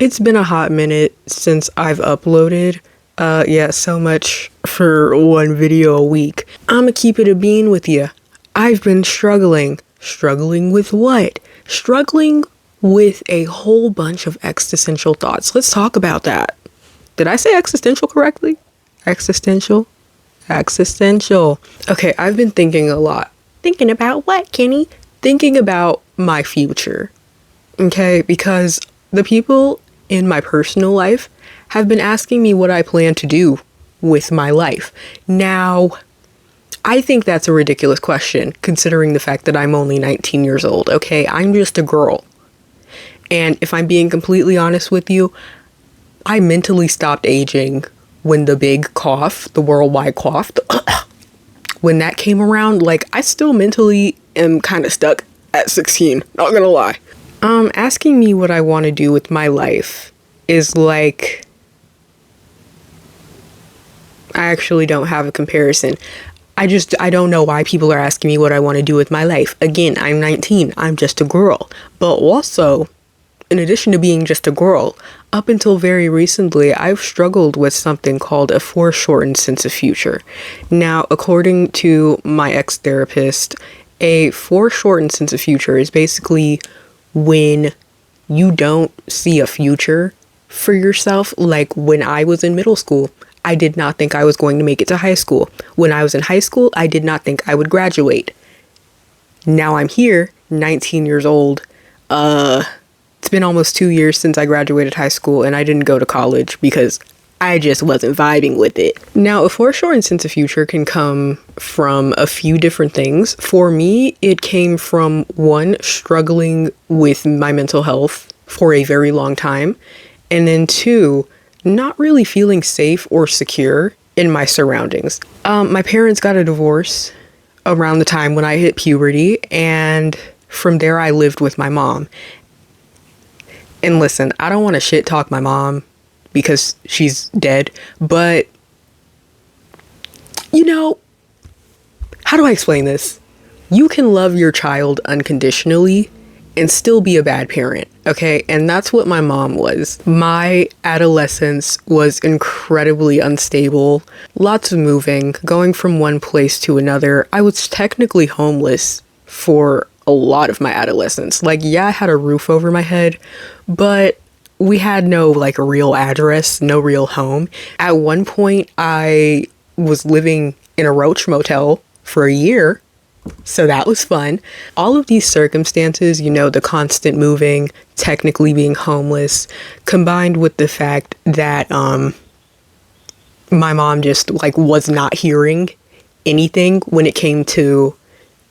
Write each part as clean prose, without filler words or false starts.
It's been a hot minute since I've uploaded. Yeah, so much for one video a week. I'ma keep it a bean with you. I've been struggling. Struggling with what? Struggling with a whole bunch of existential thoughts. Let's talk about that. Did I say existential correctly? Existential? Existential. Okay, I've been thinking a lot. Thinking about what, Kenny? Thinking about my future. Okay, because the people in my personal life have been asking me what I plan to do with my life. Now, I think that's a ridiculous question, considering the fact that I'm only 19 years old, okay? I'm just a girl. And if I'm being completely honest with you, I mentally stopped aging when the big cough, the worldwide cough, when that came around. Like, I still mentally am kind of stuck at 16, not gonna lie. Asking me what I want to do with my life is like, I actually don't have a comparison. I don't know why people are asking me what I want to do with my life. Again, I'm 19. I'm just a girl. But also, in addition to being just a girl, up until very recently, I've struggled with something called a foreshortened sense of future. Now, according to my ex-therapist, a foreshortened sense of future is basically when you don't see a future for yourself. Like when I was in middle school, I did not think I was going to make it to high school. When I was in high school, I did not think I would graduate. Now I'm here, 19 years old. It's been almost 2 years since I graduated high school, and I didn't go to college because I just wasn't vibing with it. Now, a foreshortened sense of future can come from a few different things. For me, it came from one, struggling with my mental health for a very long time. And then two, not really feeling safe or secure in my surroundings. My parents got a divorce around the time when I hit puberty, and from there I lived with my mom. And listen, I don't want to shit talk my mom because she's dead, but you know, how do I explain this? You can love your child unconditionally and still be a bad parent, okay? And that's what my mom was. My adolescence was incredibly unstable, lots of moving, going from one place to another. I was technically homeless for a lot of my adolescence. Like, yeah, I had a roof over my head, but we had no like real address, no real home. At one point, I was living in a roach motel for a year. So that was fun. All of these circumstances, you know, the constant moving, technically being homeless, combined with the fact that my mom just like was not hearing anything when it came to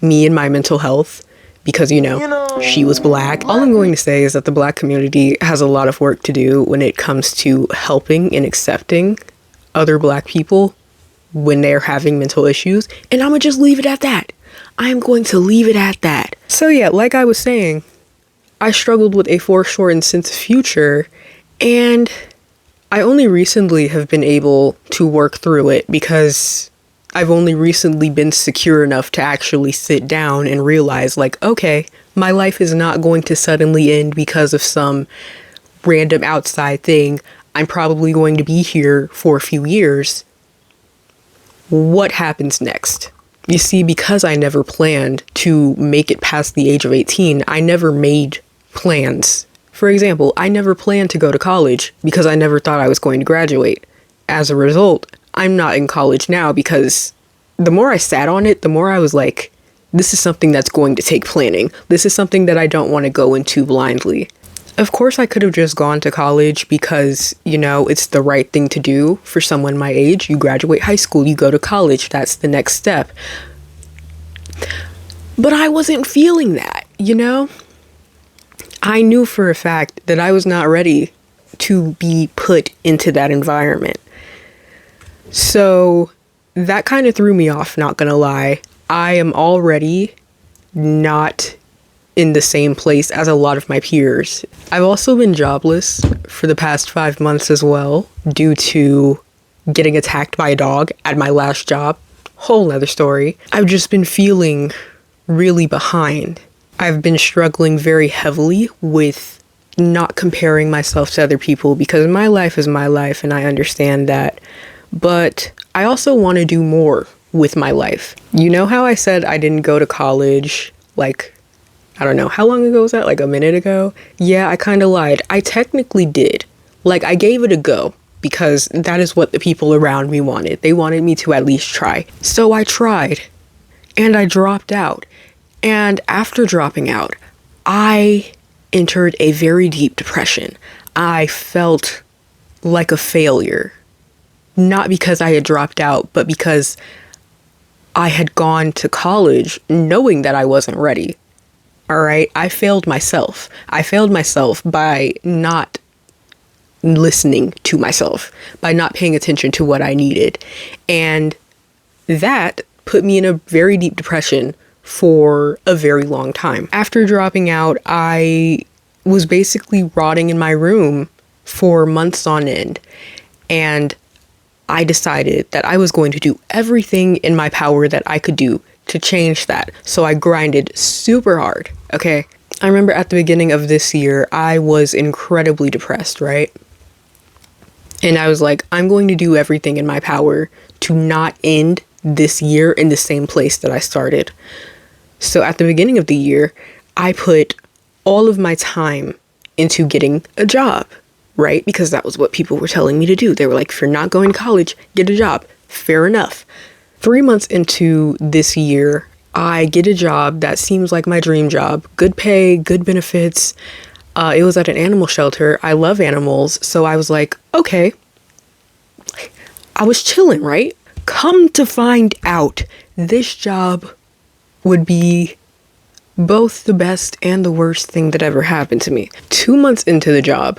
me and my mental health because, you know, she was Black. All I'm going to say is that the Black community has a lot of work to do when it comes to helping and accepting other Black people when they're having mental issues. And I'm gonna just leave it at that. I'm going to leave it at that. So yeah, like I was saying, I struggled with a foreshortened sense of future, and I only recently have been able to work through it because I've only recently been secure enough to actually sit down and realize, like, okay, my life is not going to suddenly end because of some random outside thing. I'm probably going to be here for a few years. What happens next? You see, because I never planned to make it past the age of 18, I never made plans. For example, I never planned to go to college because I never thought I was going to graduate. As a result, I'm not in college now because the more I sat on it, the more I was like, this is something that's going to take planning. This is something that I don't want to go into blindly. Of course, I could have just gone to college because, you know, it's the right thing to do for someone my age. You graduate high school, you go to college. That's the next step. But I wasn't feeling that, you know? I knew for a fact that I was not ready to be put into that environment. So that kind of threw me off, not gonna lie. I am already not in the same place as a lot of my peers. I've also been jobless for the past 5 months as well, due to getting attacked by a dog at my last job. Whole other story. I've just been feeling really behind. I've been struggling very heavily with not comparing myself to other people, because my life is my life and I understand that. But I also want to do more with my life. You know how I said I didn't go to college, like, I don't know, how long ago was that? Like a minute ago? Yeah, I kind of lied. I technically did. Like, I gave it a go because that is what the people around me wanted. They wanted me to at least try. So I tried and I dropped out. And after dropping out, I entered a very deep depression. I felt like a failure. Not because I had dropped out, but because I had gone to college knowing that I wasn't ready. All right, I failed myself. I failed myself by not listening to myself, by not paying attention to what I needed. And that put me in a very deep depression for a very long time. After dropping out, I was basically rotting in my room for months on end. And I decided that I was going to do everything in my power that I could do to change that. So I grinded super hard, okay? I remember at the beginning of this year, I was incredibly depressed, right? And I was like, I'm going to do everything in my power to not end this year in the same place that I started. So at the beginning of the year, I put all of my time into getting a job, right? Because that was what people were telling me to do. They were like, if you're not going to college, get a job. Fair enough. 3 months into this year, I get a job that seems like my dream job. Good pay, good benefits. It was at an animal shelter. I love animals. So I was like, okay. I was chilling, right? Come to find out, this job would be both the best and the worst thing that ever happened to me. 2 months into the job,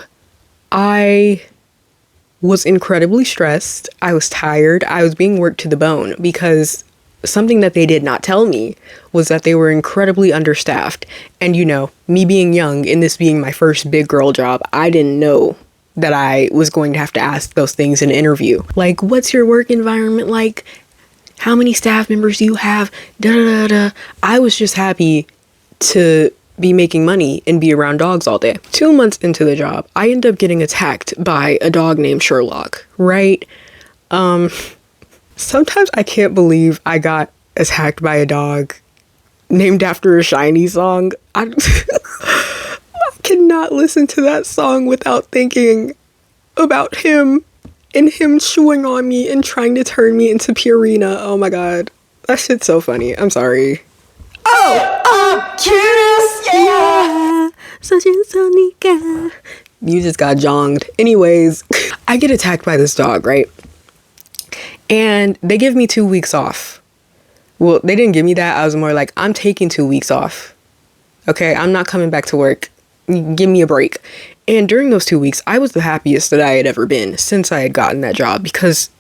I was incredibly stressed. I was tired. I was being worked to the bone because something that they did not tell me was that they were incredibly understaffed. And you know, me being young and this being my first big girl job, I didn't know that I was going to have to ask those things in an interview. Like, what's your work environment like? How many staff members do you have? Da da da da. I was just happy to be making money and be around dogs all day. 2 months into the job, I end up getting attacked by a dog named Sherlock, right? Sometimes I can't believe I got attacked by a dog named after a Shiny song. I cannot listen to that song without thinking about him and him chewing on me and trying to turn me into Purina. Oh my god. That shit's so funny. I'm sorry. Oh, I'm curious, yeah. Sonika. You just got jonged. Anyways, I get attacked by this dog, right? And they give me 2 weeks off. Well, they didn't give me that. I was more like, I'm taking 2 weeks off. Okay, I'm not coming back to work. Give me a break. And during those 2 weeks, I was the happiest that I had ever been since I had gotten that job, because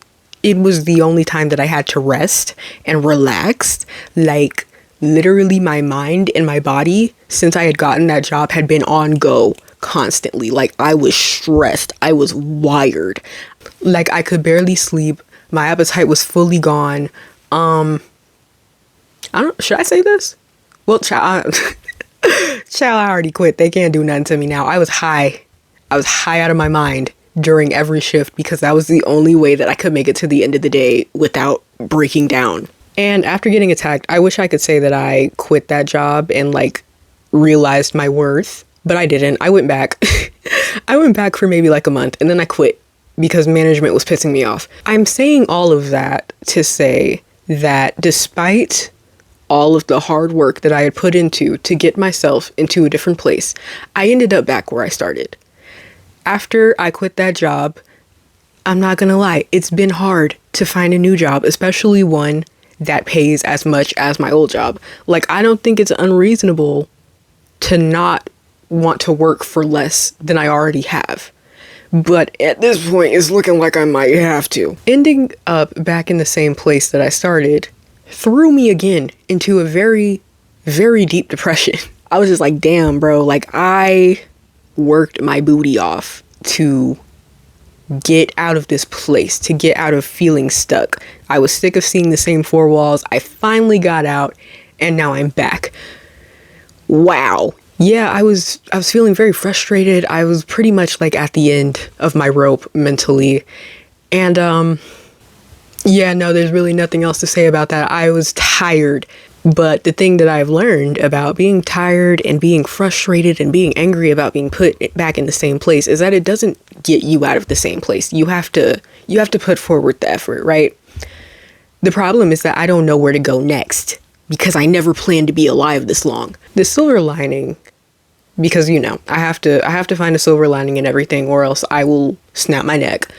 it was the only time that I had to rest and relax. Like, literally my mind and my body, since I had gotten that job, had been on go constantly. Like, I was stressed. I was wired. Like, I could barely sleep. My appetite was fully gone. Should I say this? Well, child, I already quit. They can't do nothing to me now. I was high. I was high out of my mind during every shift because that was the only way that I could make it to the end of the day without breaking down. And after getting attacked, I wish I could say that I quit that job and like realized my worth, but I didn't. I went back. I went back for maybe like a month and then I quit because management was pissing me off. I'm saying all of that to say that despite all of the hard work that I had put into to get myself into a different place, I ended up back where I started. After I quit that job, I'm not gonna lie, it's been hard to find a new job, especially one that pays as much as my old job. Like, I don't think it's unreasonable to not want to work for less than I already have. But at this point, it's looking like I might have to. Ending up back in the same place that I started threw me again into a very, very deep depression. I was just like, damn, bro, like I worked my booty off to get out of this place, to get out of feeling stuck. I was sick of seeing the same four walls. I finally got out and now I'm back. Wow. yeah, I was feeling very frustrated. I was pretty much like at the end of my rope mentally. And yeah, no, there's really nothing else to say about that. I was tired. But the thing that I've learned about being tired and being frustrated and being angry about being put back in the same place is that it doesn't get you out of the same place. You have to put forward the effort, right? The problem is that I don't know where to go next because I never planned to be alive this long. The silver lining, because I have to find a silver lining in everything or else I will snap my neck.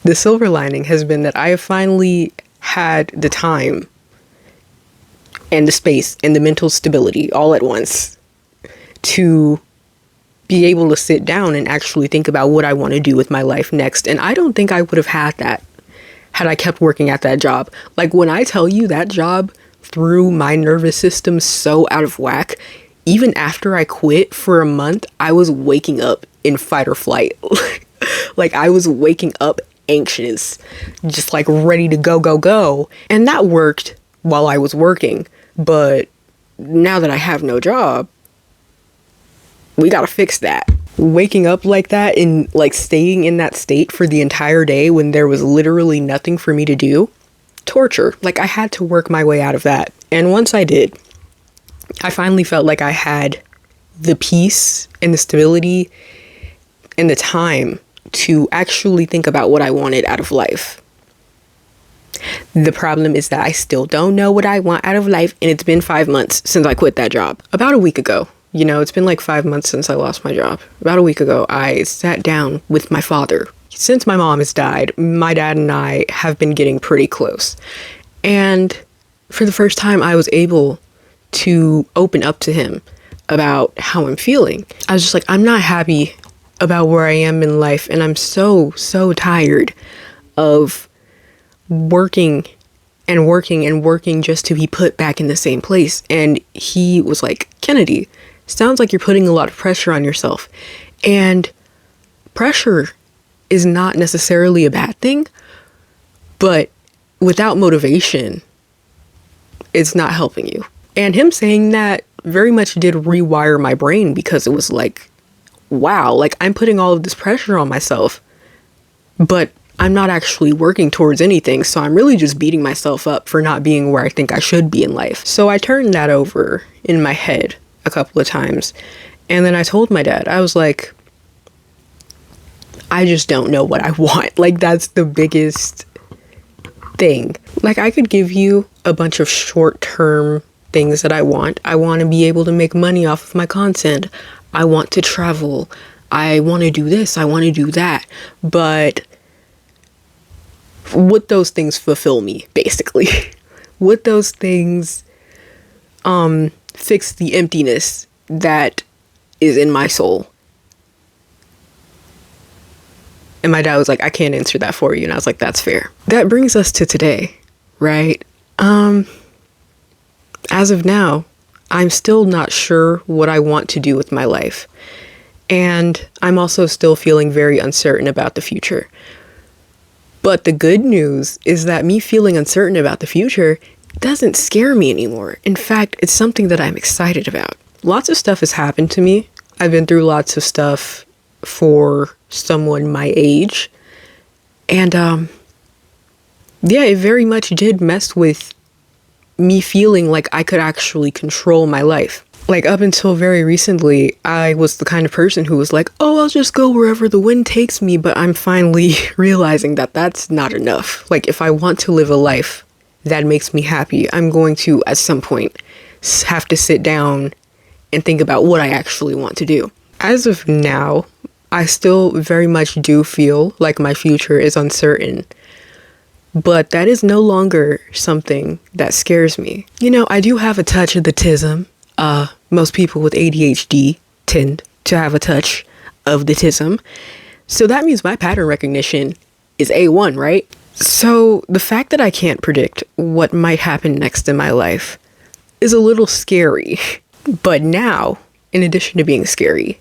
The silver lining has been that I have finally had the time and the space and the mental stability all at once to be able to sit down and actually think about what I want to do with my life next. And I don't think I would have had that had I kept working at that job. Like, when I tell you that job threw my nervous system so out of whack, even after I quit for a month, I was waking up in fight or flight. Like, I was waking up anxious, just like ready to go, go, go. And that worked while I was working. But now that I have no job, we gotta fix that. Waking up like that and like staying in that state for the entire day when there was literally nothing for me to do, torture. Like, I had to work my way out of that. And once I did, I finally felt like I had the peace and the stability and the time to actually think about what I wanted out of life. The problem is that I still don't know what I want out of life, and it's been 5 months since I quit that job. About a week ago, it's been like 5 months since I lost my job. About a week ago, I sat down with my father. Since my mom has died, my dad and I have been getting pretty close. And for the first time, I was able to open up to him about how I'm feeling. I was just like, I'm not happy about where I am in life, and I'm so tired of working and working and working just to be put back in the same place. And he was like, Kennedy, sounds like you're putting a lot of pressure on yourself. And pressure is not necessarily a bad thing, but without motivation, it's not helping you. And him saying that very much did rewire my brain, because it was like, wow, like, I'm putting all of this pressure on myself, but I'm not actually working towards anything. So I'm really just beating myself up for not being where I think I should be in life. So I turned that over in my head a couple of times. And then I told my dad, I was like, I just don't know what I want. Like, that's the biggest thing. Like, I could give you a bunch of short-term things that I want. I want to be able to make money off of my content. I want to travel. I want to do this. I want to do that. But would those things fulfill me, basically? Would those things fix the emptiness that is in my soul? And my dad was like, I can't answer that for you. And I was like, that's fair. That brings us to today, right? As of now, I'm still not sure what I want to do with my life. And I'm also still feeling very uncertain about the future. But the good news is that me feeling uncertain about the future doesn't scare me anymore. In fact, it's something that I'm excited about. Lots of stuff has happened to me. I've been through lots of stuff for someone my age. And yeah, it very much did mess with me feeling like I could actually control my life. Like, up until very recently, I was the kind of person who was like, oh, I'll just go wherever the wind takes me. But I'm finally realizing that that's not enough. Like, if I want to live a life that makes me happy, I'm going to, at some point, have to sit down and think about what I actually want to do. As of now, I still very much do feel like my future is uncertain. But that is no longer something that scares me. I do have a touch of the tism. Most people with ADHD tend to have a touch of the tism. So that means my pattern recognition is A1, right? So the fact that I can't predict what might happen next in my life is a little scary. But now, in addition to being scary,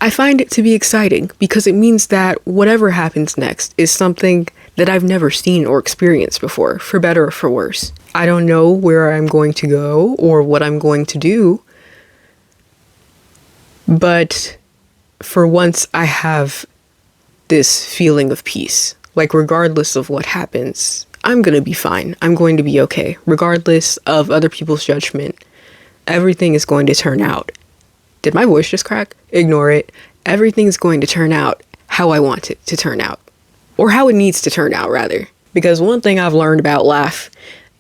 I find it to be exciting, because it means that whatever happens next is something that I've never seen or experienced before, for better or for worse. I don't know where I'm going to go or what I'm going to do, But for once, I have this feeling of peace. Like, regardless of what happens, I'm gonna be fine. I'm going to be okay. Regardless of other people's judgment, everything is going to turn out. Did my voice just crack? Ignore it. Everything's going to turn out how I want it to turn out. Or how it needs to turn out, rather. Because one thing I've learned about life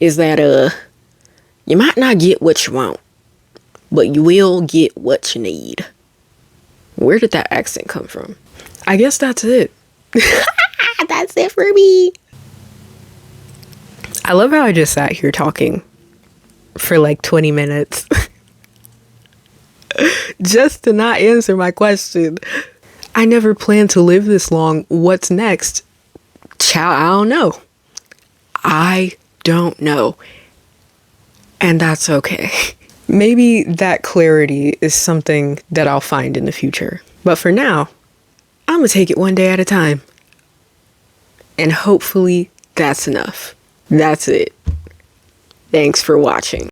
is that, you might not get what you want, but you will get what you need. Where did that accent come from? I guess that's it. That's it for me. I love how I just sat here talking for like 20 minutes just to not answer my question. I never planned to live this long. What's next? Child, I don't know. I don't know. And that's okay. Maybe that clarity is something that I'll find in the future. But for now, I'm gonna take it one day at a time. And hopefully that's enough. That's it. Thanks for watching.